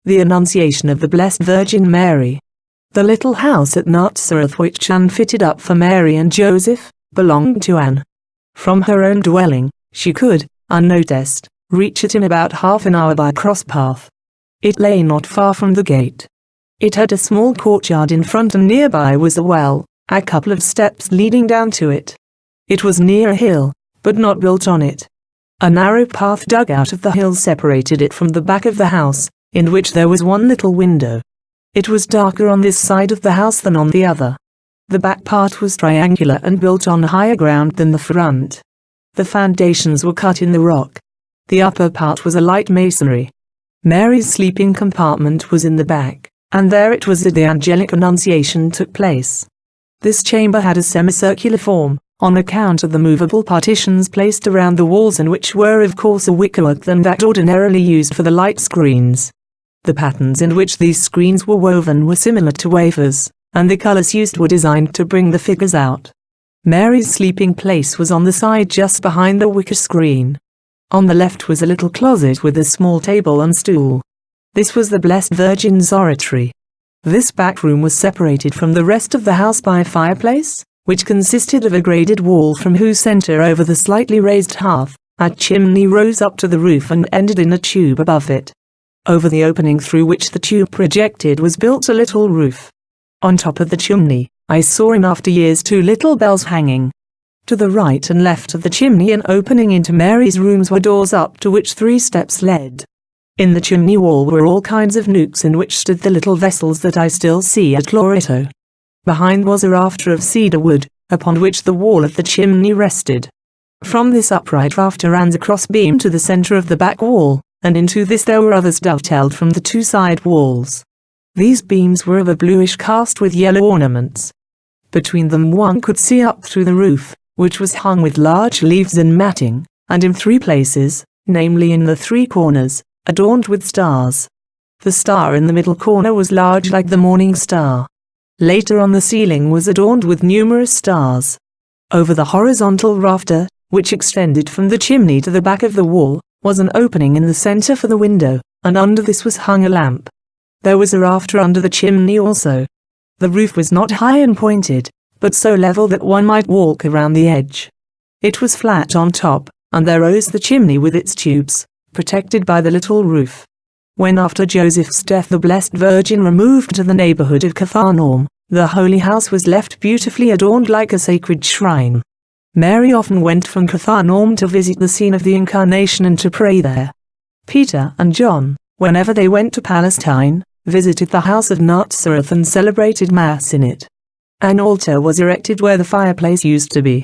The Annunciation of the Blessed Virgin Mary. The little house at Nazareth which Anne fitted up for Mary and Joseph, belonged to Anne. From her own dwelling, she could, unnoticed, reach it in about half an hour by a cross path. It lay not far from the gate. It had a small courtyard in front and nearby was a well, a couple of steps leading down to it. It was near a hill, but not built on it. A narrow path dug out of the hill separated it from the back of the house, in which there was one little window. It was darker on this side of the house than on the other. The back part was triangular and built on higher ground than the front. The foundations were cut in the rock. The upper part was a light masonry. Mary's sleeping compartment was in the back, and there it was that the angelic annunciation took place. This chamber had a semicircular form, on account of the movable partitions placed around the walls and which were of coarser wickerwork than that ordinarily used for the light screens. The patterns in which these screens were woven were similar to wafers, and the colors used were designed to bring the figures out. Mary's sleeping place was on the side just behind the wicker screen. On the left was a little closet with a small table and stool. This was the Blessed Virgin's oratory. This back room was separated from the rest of the house by a fireplace, which consisted of a graded wall from whose center over the slightly raised hearth, a chimney rose up to the roof and ended in a tube above it. Over the opening through which the tube projected was built a little roof. On top of the chimney, I saw in after years 2 little bells hanging. To the right and left of the chimney and opening into Mary's rooms were doors up to which 3 steps led. In the chimney wall were all kinds of nooks in which stood the little vessels that I still see at Loreto. Behind was a rafter of cedar wood, upon which the wall of the chimney rested. From this upright rafter ran a cross beam to the center of the back wall, and into this there were others dovetailed from the 2 side walls. These beams were of a bluish cast with yellow ornaments. Between them one could see up through the roof, which was hung with large leaves and matting, and in 3 places, namely in the 3 corners, adorned with stars. The star in the middle corner was large like the morning star. Later on the ceiling was adorned with numerous stars. Over the horizontal rafter, which extended from the chimney to the back of the wall, was an opening in the center for the window, and under this was hung a lamp. There was a rafter under the chimney also. The roof was not high and pointed, but so level that one might walk around the edge. It was flat on top, and there rose the chimney with its tubes, protected by the little roof. When after Joseph's death the Blessed Virgin removed to the neighborhood of Capharnaum, the holy house was left beautifully adorned like a sacred shrine. Mary often went from Capharnaum to visit the scene of the Incarnation and to pray there. Peter and John, whenever they went to Palestine, visited the house of Nazareth and celebrated Mass in it. An altar was erected where the fireplace used to be.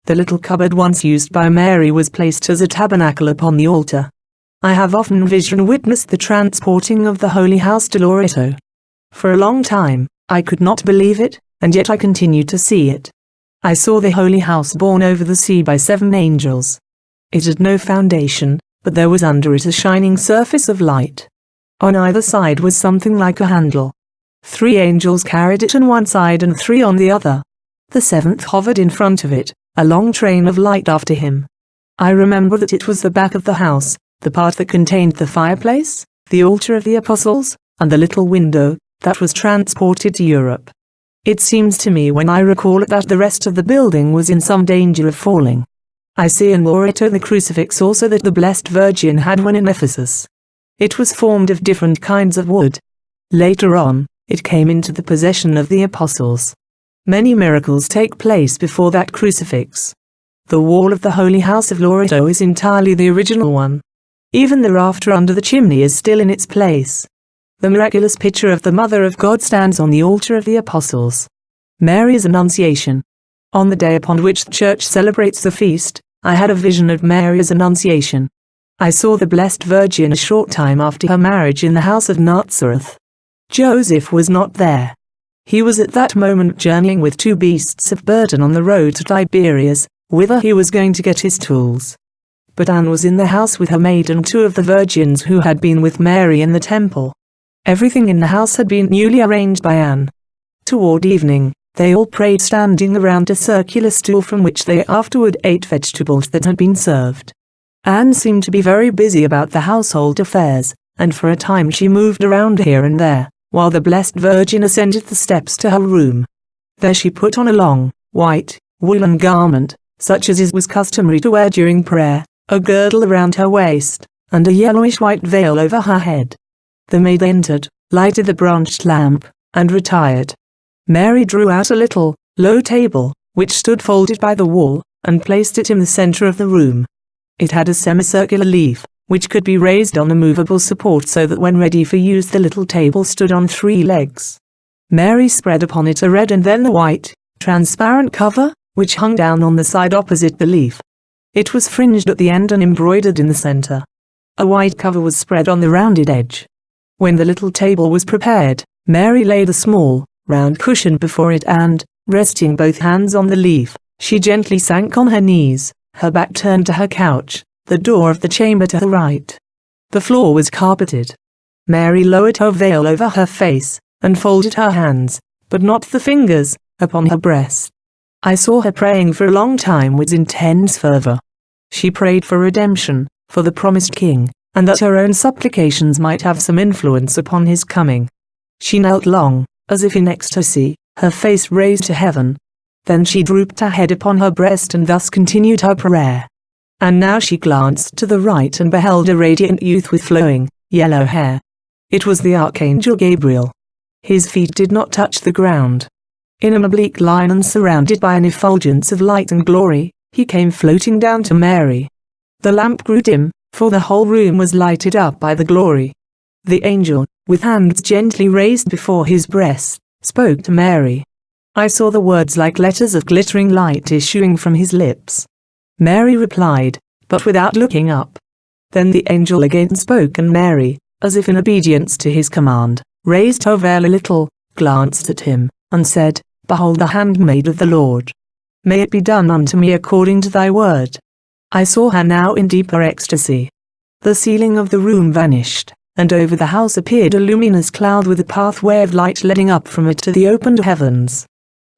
The little cupboard once used by Mary was placed as a tabernacle upon the altar. I have often witnessed the transporting of the Holy House to Loreto. For a long time, I could not believe it, and yet I continued to see it. I saw the Holy House borne over the sea by 7 angels. It had no foundation, but there was under it a shining surface of light. On either side was something like a handle. 3 angels carried it on one side and 3 on the other. The 7th hovered in front of it, a long train of light after him. I remember that it was the back of the house, the part that contained the fireplace, the altar of the apostles, and the little window, that was transported to Europe. It seems to me when I recall it that the rest of the building was in some danger of falling. I see in Loreto the crucifix also that the Blessed Virgin had one in Ephesus. It was formed of different kinds of wood. Later on, it came into the possession of the apostles. Many miracles take place before that crucifix. The wall of the Holy House of Loreto is entirely the original one. Even the rafter under the chimney is still in its place. The miraculous picture of the Mother of God stands on the altar of the apostles. Mary's Annunciation. On the day upon which the Church celebrates the feast, I had a vision of Mary's Annunciation. I saw the Blessed Virgin a short time after her marriage in the house of Nazareth. Joseph was not there. He was at that moment journeying with 2 beasts of burden on the road to Tiberias, whither he was going to get his tools. But Anne was in the house with her maid and 2 of the virgins who had been with Mary in the temple. Everything in the house had been newly arranged by Anne. Toward evening, they all prayed standing around a circular stool from which they afterward ate vegetables that had been served. Anne seemed to be very busy about the household affairs, and for a time she moved around here and there, while the Blessed Virgin ascended the steps to her room. There she put on a long, white, woolen garment, such as it was customary to wear during prayer, a girdle around her waist, and a yellowish-white veil over her head. The maid entered, lighted the branched lamp, and retired. Mary drew out a little, low table, which stood folded by the wall, and placed it in the center of the room. It had a semicircular leaf, which could be raised on a movable support so that when ready for use the little table stood on 3 legs. Mary spread upon it a red and then the white, transparent cover, which hung down on the side opposite the leaf. It was fringed at the end and embroidered in the center. A white cover was spread on the rounded edge. When the little table was prepared, Mary laid a small, round cushion before it and, resting both hands on the leaf, she gently sank on her knees, her back turned to her couch, the door of the chamber to the right. The floor was carpeted. Mary lowered her veil over her face, and folded her hands, but not the fingers, upon her breast. I saw her praying for a long time with intense fervor. She prayed for redemption, for the promised king, and that her own supplications might have some influence upon his coming. She knelt long, as if in ecstasy, her face raised to heaven. Then she drooped her head upon her breast and thus continued her prayer. And now she glanced to the right and beheld a radiant youth with flowing, yellow hair. It was the Archangel Gabriel. His feet did not touch the ground. In an oblique line and surrounded by an effulgence of light and glory, he came floating down to Mary. The lamp grew dim, for the whole room was lighted up by the glory. The angel, with hands gently raised before his breast, spoke to Mary. I saw the words like letters of glittering light issuing from his lips. Mary replied, but without looking up. Then the angel again spoke and Mary, as if in obedience to his command, raised her veil a little, glanced at him, and said, "Behold the handmaid of the Lord. May it be done unto me according to thy word." I saw her now in deeper ecstasy. The ceiling of the room vanished, and over the house appeared a luminous cloud with a pathway of light leading up from it to the opened heavens.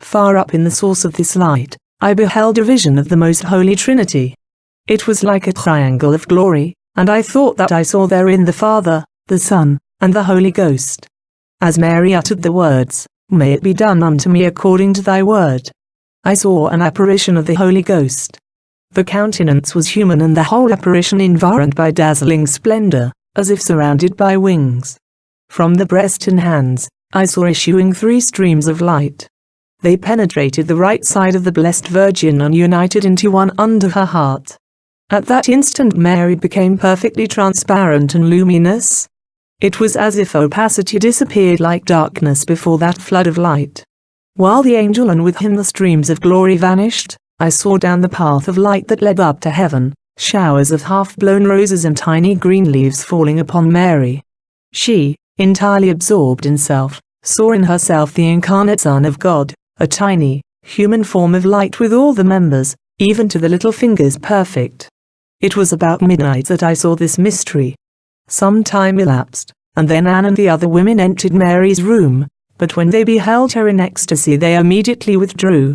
Far up in the source of this light, I beheld a vision of the most holy Trinity. It was like a triangle of glory, and I thought that I saw therein the Father, the Son, and the Holy Ghost. As Mary uttered the words, "May it be done unto me according to thy word," I saw an apparition of the Holy Ghost. The countenance was human and the whole apparition environed by dazzling splendor, as if surrounded by wings. From the breast and hands, I saw issuing 3 streams of light. They penetrated the right side of the Blessed Virgin and united into one under her heart. At that instant Mary became perfectly transparent and luminous. It was as if opacity disappeared like darkness before that flood of light. While the angel and with him the streams of glory vanished, I saw down the path of light that led up to heaven, showers of half-blown roses and tiny green leaves falling upon Mary. She, entirely absorbed in self, saw in herself the incarnate Son of God, a tiny, human form of light with all the members, even to the little fingers perfect. It was about midnight that I saw this mystery. Some time elapsed, and then Anne and the other women entered Mary's room, but when they beheld her in ecstasy they immediately withdrew.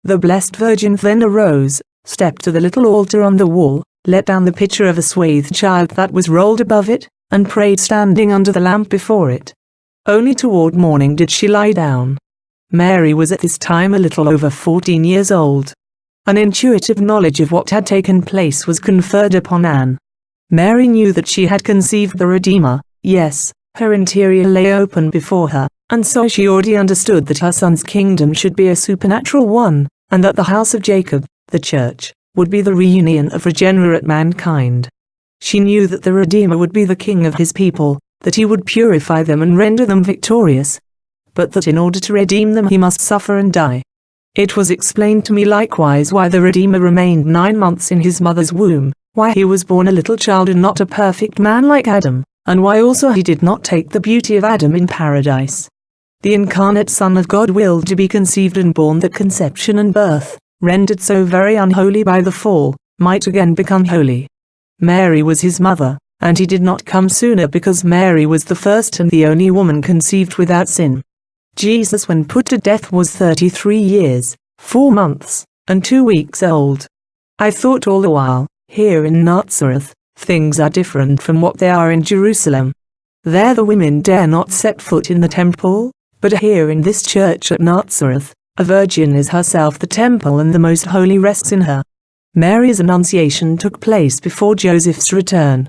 The Blessed Virgin then arose, stepped to the little altar on the wall, let down the pitcher of a swathed child that was rolled above it, and prayed standing under the lamp before it. Only toward morning did she lie down. Mary was at this time a little over 14 years old. An intuitive knowledge of what had taken place was conferred upon Anne. Mary knew that she had conceived the Redeemer, yes, her interior lay open before her, and so she already understood that her son's kingdom should be a supernatural one, and that the house of Jacob, the church, would be the reunion of regenerate mankind. She knew that the Redeemer would be the king of his people, that he would purify them and render them victorious, but that in order to redeem them he must suffer and die. It was explained to me likewise why the Redeemer remained 9 months in his mother's womb, why he was born a little child and not a perfect man like Adam, and why also he did not take the beauty of Adam in paradise. The incarnate Son of God willed to be conceived and born that conception and birth, rendered so very unholy by the fall, might again become holy. Mary was his mother, and he did not come sooner because Mary was the first and the only woman conceived without sin. Jesus when put to death was 33 years, 4 months, and 2 weeks old. I thought all the while, here in Nazareth, things are different from what they are in Jerusalem, There the women dare not set foot in the temple, but here in this church at Nazareth, a virgin is herself the temple and the Most Holy rests in her. Mary's Annunciation took place before Joseph's return.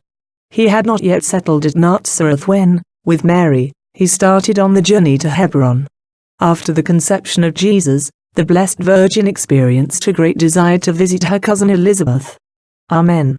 He had not yet settled at Nazareth when, with Mary, he started on the journey to Hebron. After the conception of Jesus, the Blessed Virgin experienced a great desire to visit her cousin Elizabeth. Amen.